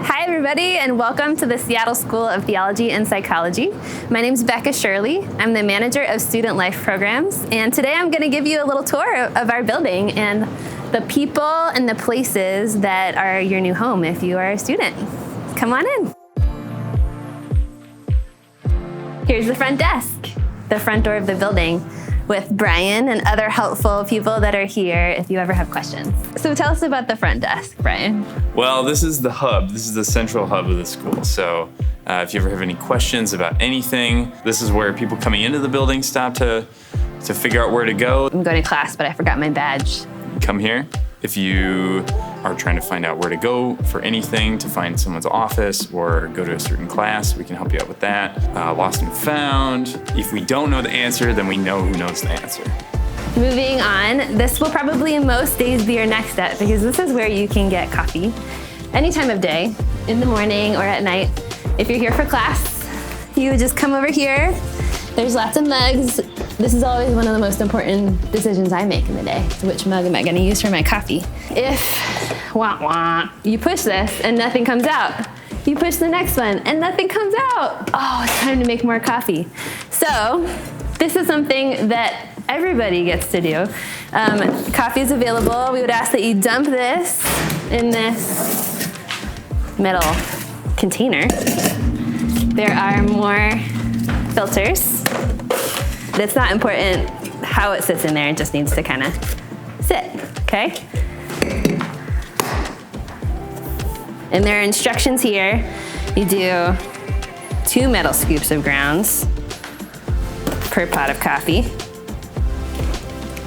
Hi, everybody, and welcome to the Seattle School of Theology and Psychology. My name is Becca Shirley. I'm the manager of Student Life Programs, and today I'm going to give you a little tour of our building and the people and the places that are your new home if you are a student. Come on in. Here's the front desk, the front door of the building, with Brian and other helpful people that are here if you ever have questions. So tell us about the front desk, Brian. Well, this is the hub. This is the central hub of the school. So if you ever have any questions about anything, this is where people coming into the building stop to figure out where to go. I'm going to class, but I forgot my badge. Come here. If you are trying to find out where to go for anything, to find someone's office or go to a certain class, we can help you out with that. Lost and found. If we don't know the answer, then we know who knows the answer. Moving on, this will probably most days be your next step because this is where you can get coffee any time of day, in the morning or at night. If you're here for class, you would just come over here. There's lots of mugs. This is always one of the most important decisions I make in the day. So which mug am I gonna use for my coffee? If, you push this and nothing comes out. You push the next one and nothing comes out. Oh, it's time to make more coffee. So this is something that everybody gets to do. Coffee is available. We would ask that you dump this in this metal container. There are more filters. It's not important how it sits in there, it just needs to kind of sit, okay? And there are instructions here. You do 2 metal scoops of grounds per pot of coffee.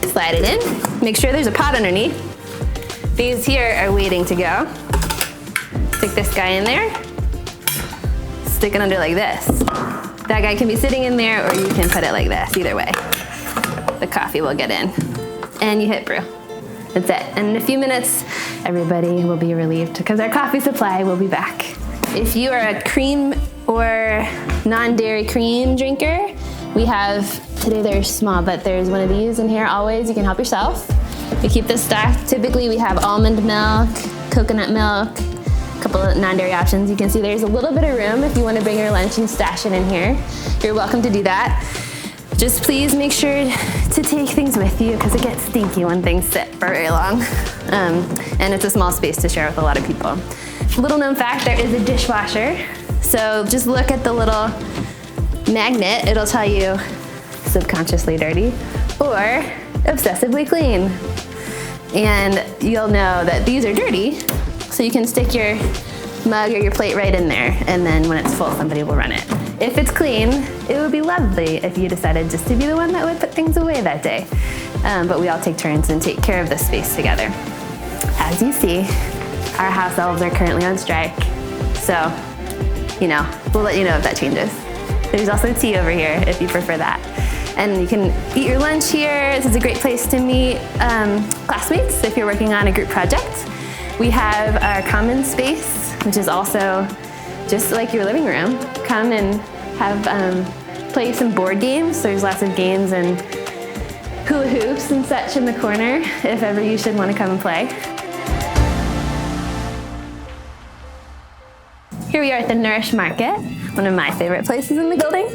Slide it in, make sure there's a pot underneath. These here are waiting to go. Stick this guy in there, stick it under like this. That guy can be sitting in there or you can put it like this, either way. The coffee will get in. And you hit brew. That's it. And in a few minutes, everybody will be relieved because our coffee supply will be back. If you are a cream or non-dairy cream drinker, we have, today they're small, but there's one of these in here always. You can help yourself. We keep this stocked. Typically we have almond milk, coconut milk, couple of non-dairy options. You can see there's a little bit of room if you want to bring your lunch and stash it in here. You're welcome to do that. Just please make sure to take things with you because it gets stinky when things sit for very long. And it's a small space to share with a lot of people. Little known fact, there is a dishwasher. So just look at the little magnet. It'll tell you subconsciously dirty or obsessively clean. And you'll know that these are dirty. So you can stick your mug or your plate right in there, and then when it's full, somebody will run it. If it's clean, it would be lovely if you decided just to be the one that would put things away that day. But we all take turns and take care of this space together. As you see, our house elves are currently on strike. So, we'll let you know if that changes. There's also tea over here if you prefer that. And you can eat your lunch here. This is a great place to meet classmates if you're working on a group project. We have our common space, which is also just like your living room. Come and play some board games. There's lots of games and hula hoops and such in the corner if ever you should want to come and play. Here we are at the Nourish Market, one of my favorite places in the building.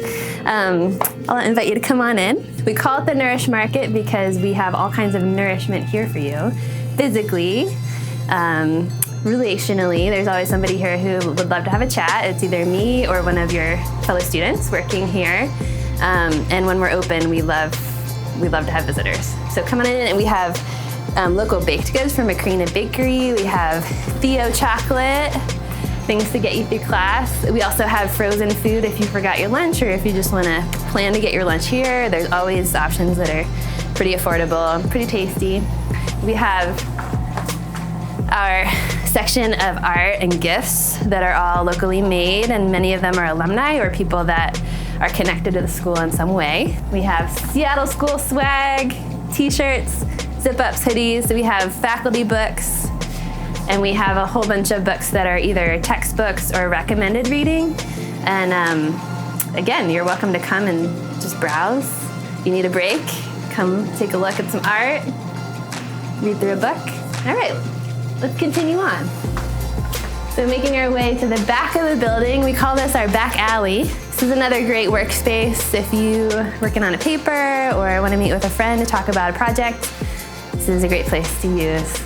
I'll invite you to come on in. We call it the Nourish Market because we have all kinds of nourishment here for you, physically, relationally. There's always somebody here who would love to have a chat. It's either me or one of your fellow students working here. And when we're open, we love to have visitors. So come on in, and we have local baked goods from Macrina Bakery. We have Theo chocolate, things to get you through class. We also have frozen food if you forgot your lunch or if you just want to plan to get your lunch here. There's always options that are pretty affordable, pretty tasty. We have our section of art and gifts that are all locally made, and many of them are alumni or people that are connected to the school in some way. We have Seattle School swag, t-shirts, zip-ups, hoodies. We have faculty books, and we have a whole bunch of books that are either textbooks or recommended reading. And again, you're welcome to come and just browse. If you need a break, come take a look at some art, read through a book. All right, let's continue on. So making our way to the back of the building, we call this our back alley. This is another great workspace if you're working on a paper or want to meet with a friend to talk about a project. This is a great place to use.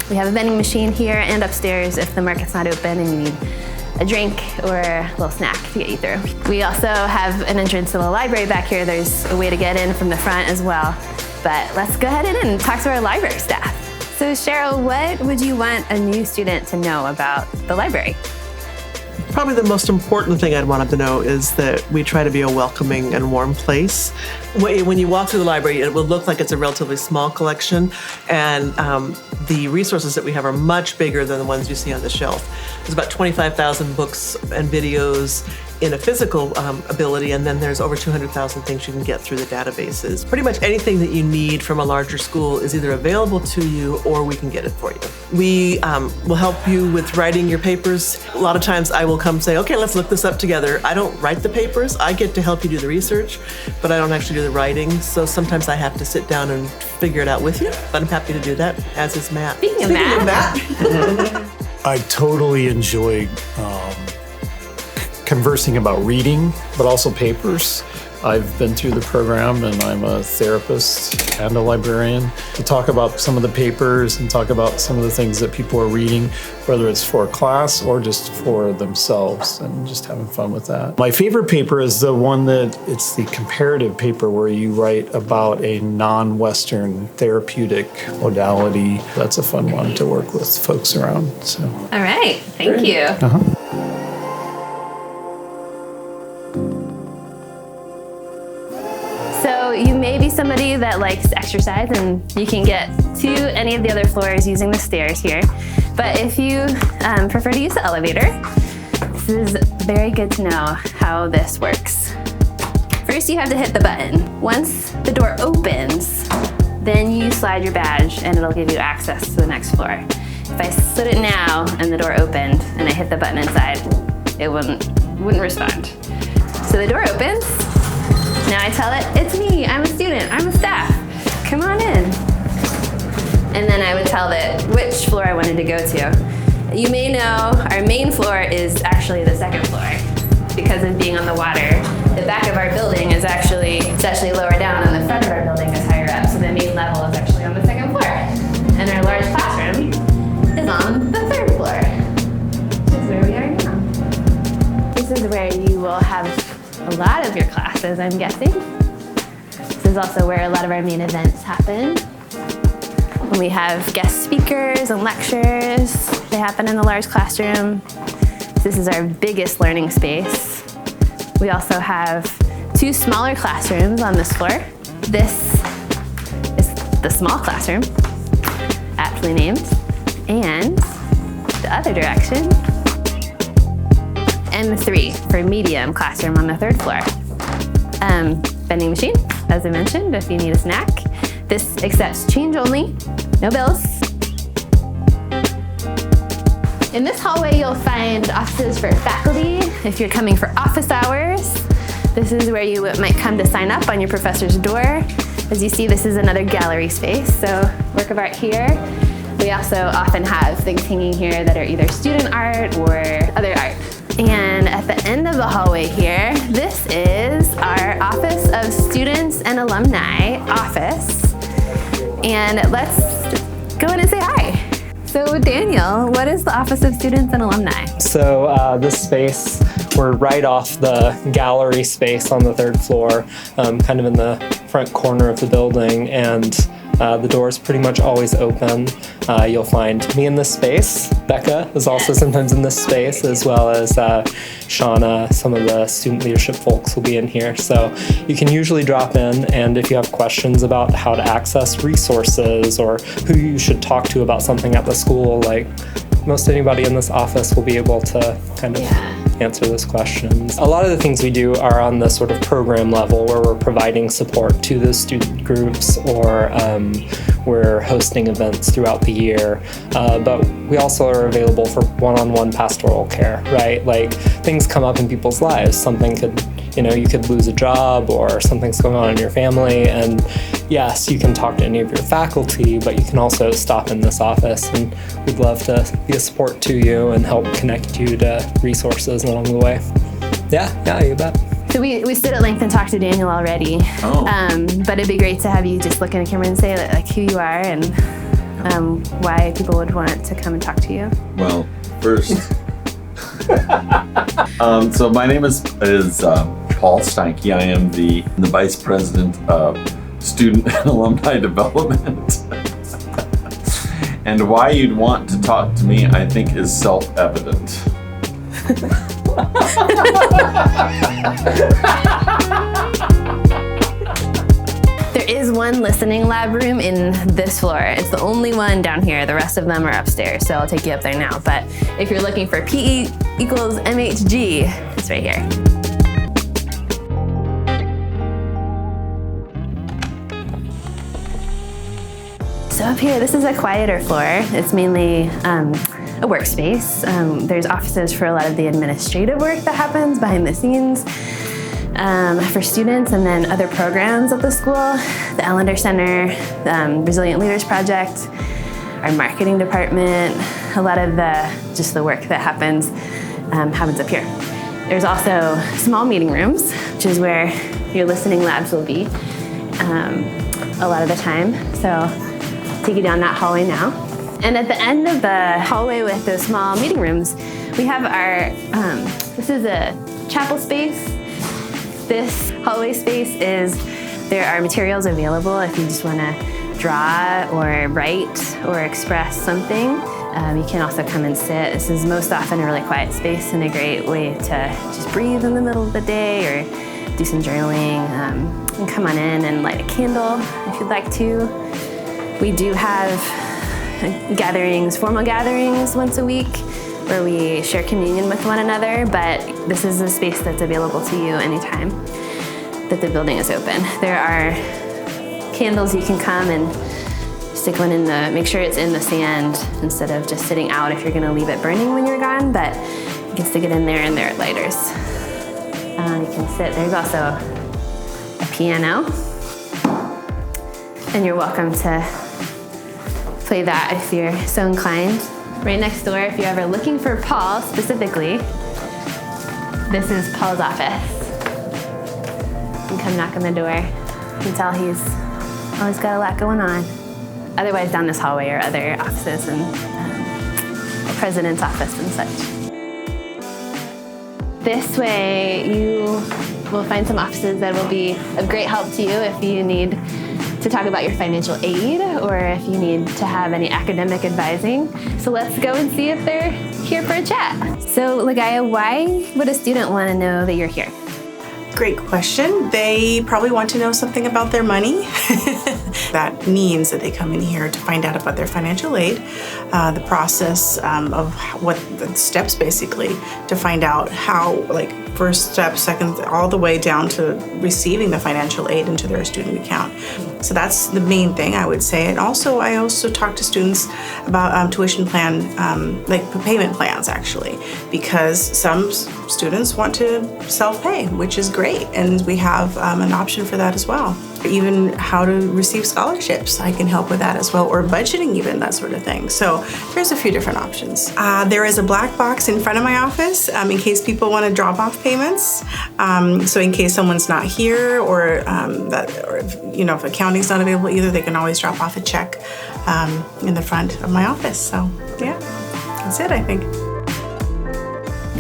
We have a vending machine here and upstairs if the market's not open and you need a drink or a little snack to get you through. We also have an entrance to the library back here. There's a way to get in from the front as well. But let's go ahead and talk to our library staff. So Cheryl, what would you want a new student to know about the library? Probably the most important thing I'd want them to know is that we try to be a welcoming and warm place. When you walk through the library, it will look like it's a relatively small collection, and the resources that we have are much bigger than the ones you see on the shelf. There's about 25,000 books and videos in a physical ability, and then there's over 200,000 things you can get through the databases. Pretty much anything that you need from a larger school is either available to you or we can get it for you. We will help you with writing your papers. A lot of times I will come say, okay, let's look this up together. I don't write the papers. I get to help you do the research, but I don't actually do the writing. So sometimes I have to sit down and figure it out with you, but I'm happy to do that, as is Matt. Speaking of Matt. I totally enjoy conversing about reading, but also papers. I've been through the program and I'm a therapist and a librarian. To talk about some of the papers and talk about some of the things that people are reading, whether it's for a class or just for themselves, and just having fun with that. My favorite paper is the one it's the comparative paper where you write about a non-Western therapeutic modality. That's a fun one to work with folks around. So. All right, thank you. So you may be somebody that likes exercise and you can get to any of the other floors using the stairs here. But if you prefer to use the elevator, this is very good to know how this works. First, you have to hit the button. Once the door opens, then you slide your badge and it'll give you access to the next floor. If I slid it now and the door opened and I hit the button inside, it wouldn't respond. So the door opens. Now I tell it, it's me, I'm a student, I'm a staff, come on in. And then I would tell it which floor I wanted to go to. You may know our main floor is actually the second floor because of being on the water. The back of our building is actually lower down and the front of our building is higher up. So the main level is actually on the second floor. And our large classroom is on the third floor. This is where we are now. This is where you will have a lot of your classes, I'm guessing. This is also where a lot of our main events happen. When we have guest speakers and lectures, they happen in the large classroom. This is our biggest learning space. We also have 2 smaller classrooms on this floor. This is the small classroom, aptly named, and the other direction, M3 for medium classroom on the third floor. Vending machine, as I mentioned, if you need a snack. This accepts change only, no bills. In this hallway, you'll find offices for faculty. If you're coming for office hours, this is where you might come to sign up on your professor's door. As you see, this is another gallery space, so work of art here. We also often have things hanging here that are either student art or other art. And at the end of the hallway here, this is our Office of Students and Alumni office. And let's go in and say hi. So Daniel, what is the Office of Students and Alumni? So this space, we're right off the gallery space on the third floor, kind of in the front corner of the building, and the door is pretty much always open. You'll find me in this space. Becca is also sometimes in this space, as well as Shauna. Some of the student leadership folks will be in here. So you can usually drop in, and if you have questions about how to access resources or who you should talk to about something at the school, like most anybody in this office will be able to kind of answer those questions. A lot of the things we do are on the sort of program level where we're providing support to the student groups, or we're hosting events throughout the year. But we also are available for one-on-one pastoral care, right? Like things come up in people's lives. Something could, you could lose a job or something's going on in your family, and yes, you can talk to any of your faculty, but you can also stop in this office, and we'd love to be a support to you and help connect you to resources along the way. Yeah, you bet. So we stood at length and talked to Daniel already. Oh. But it'd be great to have you just look in the camera and say like who you are and why people would want to come and talk to you. Well, first, so my name is Paul Steinke. I am the Vice President of Student and Alumni Development. And why you'd want to talk to me, I think, is self-evident. There is one listening lab room in this floor. It's the only one down here. The rest of them are upstairs, so I'll take you up there now. But if you're looking for PE equals MHG, it's right here. So up here, this is a quieter floor. It's mainly a workspace. There's offices for a lot of the administrative work that happens behind the scenes for students, and then other programs at the school, the Ellender Center, the Resilient Leaders Project, our marketing department. A lot of the work that happens up here. There's also small meeting rooms, which is where your listening labs will be a lot of the time. So take you down that hallway now. And at the end of the hallway with those small meeting rooms, we have our, this is a chapel space. This hallway space there are materials available if you just want to draw or write or express something. You can also come and sit. This is most often a really quiet space and a great way to just breathe in the middle of the day or do some journaling. And come on in and light a candle if you'd like to. We do have gatherings, formal gatherings once a week where we share communion with one another, but this is a space that's available to you anytime that the building is open. There are candles you can come and stick one make sure it's in the sand instead of just sitting out if you're gonna leave it burning when you're gone, but you can stick it in there and there are lighters. You can sit, there's also a piano, and you're welcome to play that if you're so inclined. Right next door, if you're ever looking for Paul specifically, this is Paul's office. You can come knock on the door. You can tell he's always got a lot going on. Otherwise, down this hallway are other offices and the president's office and such. This way, you will find some offices that will be of great help to you if you need to talk about your financial aid or if you need to have any academic advising. So let's go and see if they're here for a chat. So Ligaya, why would a student want to know that you're here? Great question. They probably want to know something about their money. That means that they come in here to find out about their financial aid, the process of what the steps basically to find out how, like, first step, second, all the way down to receiving the financial aid into their student account. So that's the main thing I would say. And also, I also talk to students about tuition plan, like payment plans actually, because some students want to self-pay, which is great. And we have an option for that as well. Even how to receive scholarships, I can help with that as well, or budgeting even, that sort of thing. So there's a few different options. There is a black box in front of my office in case people want to drop off payments. So in case someone's not here or if accounting's not available either, they can always drop off a check in the front of my office. So yeah, that's it, I think.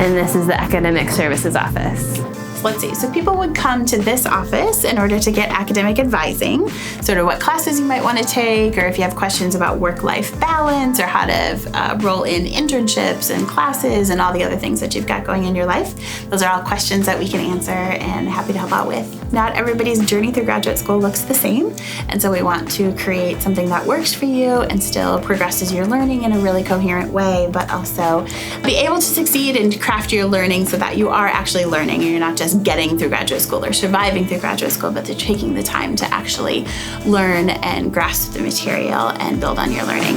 And this is the academic services office. Let's see, so people would come to this office in order to get academic advising, sort of what classes you might want to take, or if you have questions about work-life balance, or how to roll in internships and classes and all the other things that you've got going in your life. Those are all questions that we can answer and happy to help out with. Not everybody's journey through graduate school looks the same, and so we want to create something that works for you and still progresses your learning in a really coherent way, but also be able to succeed and craft your learning so that you are actually learning and you're not just getting through graduate school or surviving through graduate school, but they're taking the time to actually learn and grasp the material and build on your learning.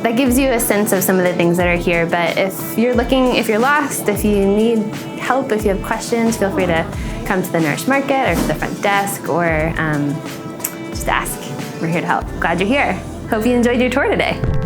That gives you a sense of some of the things that are here, but if you're lost, if you need help, if you have questions, feel free to come to the Nourish Market or to the front desk or just ask. We're here to help. Glad you're here. Hope you enjoyed your tour today.